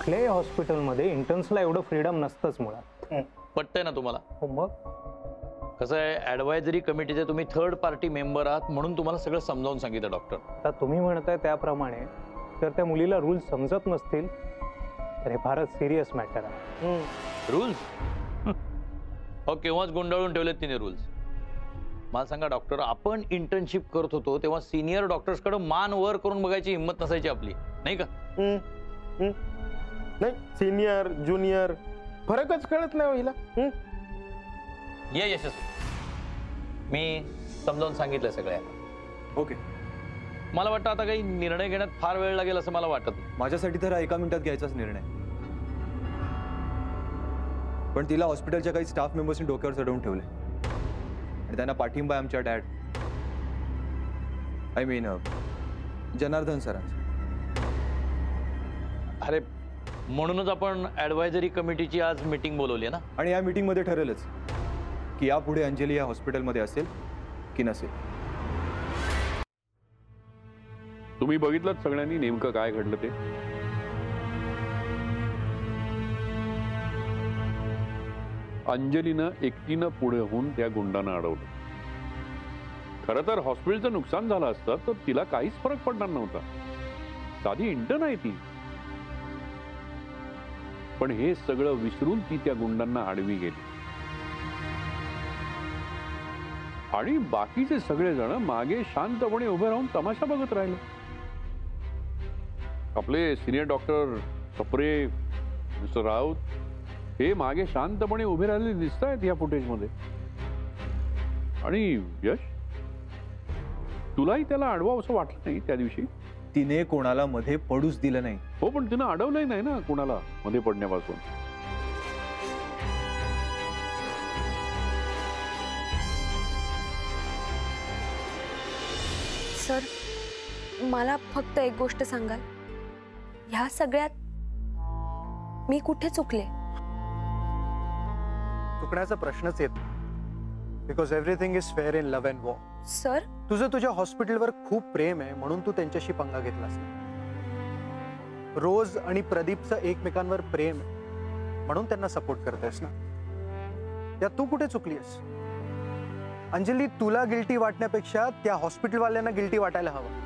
कुठल्याही हॉस्पिटलमध्ये इंटर्न्सला एवढं फ्रीडम नसतंच मुळात. पटतंय ना तुम्हाला? हो मग कसं आहे, ॲडवायझरी कमिटीचे तुम्ही थर्ड पार्टी मेंबर आहात म्हणून तुम्हाला सगळं समजावून सांगितलं डॉक्टर. आता तुम्ही म्हणताय त्याप्रमाणे जर त्या मुलीला रूल्स समजत नसतील तर हे फारच सिरियस मॅटर आहे. रूल्स? हो, केव्हाच गुंडाळून ठेवलेत तिने रूल्स. मला सांगा डॉक्टर, आपण इंटर्नशिप करत होतो तेव्हा सिनियर डॉक्टर्सकडे मान वर करून बघायची हिंमत नसायची आपली, नाही का? नाही, सिनियर ज्युनियर फरकच कळत नाही हिला. ये यशस्वी, मी समजावून सांगितलं सगळ्यांना. ओके. मला वाटतं आता काही निर्णय घेण्यात फार वेळ लागेल असं मला वाटत नाही. माझ्यासाठी तर 1 मिनिटात घ्यायचाच निर्णय. पण तिला हॉस्पिटलच्या काही स्टाफ मेंबर्सनी डोक्यावर चढवून ठेवले आणि त्यांना पाठिंबा आहे आमच्या डॅड, आय मीन जनार्दन सरांचा. अरे म्हणूनच आपण ॲडवायझरी कमिटीची आज मीटिंग बोलवली आहे ना. आणि या मीटिंगमध्ये ठरेलच की यापुढे अंजली या हॉस्पिटलमध्ये असेल की नसेल. तुम्ही बघितलं सगळ्यांनी नेमकं काय घडलं ते. अंजलीनं एकटीनं पुढे होऊन त्या गुंडांना अडवलं. खरं तर हॉस्पिटलचं नुकसान झालं असतं तर तिला काहीच फरक पडणार नव्हता. साधी इंटर्न आहे ती. पण हे सगळं विसरून ती त्या गुंडांना आडवी गेली आणि बाकीचे सगळेजण मागे शांतपणे उभे राहून तमाशा बघत राहिले. आपले senior doctor Sapre, mister Raut हे मागे शांतपणे उभे राहिलेले दिसत आहेत या फुटेजमध्ये. आणि यश, तुलाही त्याला अडवावं असं वाटलं नाही त्या दिवशी? तिने कोणाला मध्ये पडूच दिलं नाही. हो, पण तिनं अडवलंही नाही ना कोणाला मध्ये पडण्यापासून. सर, मला फक्त एक गोष्ट सांगाल, ह्या सगळ्यात मी कुठे चुकले? चुकण्याचा प्रश्नच येत नाही. Because everything is fair in love and war. Sir, तुझं तुझ्या हॉस्पिटलवर खूप प्रेम आहे म्हणून तू त्यांच्याशी पंगा घेतलास. रोज आणि प्रदीपचं एकमेकांवर प्रेम आहे म्हणून त्यांना सपोर्ट करतेस ना. त्यात तू कुठे चुकलीस? अंजली, तुला गिल्टी वाटण्यापेक्षा त्या हॉस्पिटलवाल्यांना गिल्टी वाटायला हवं.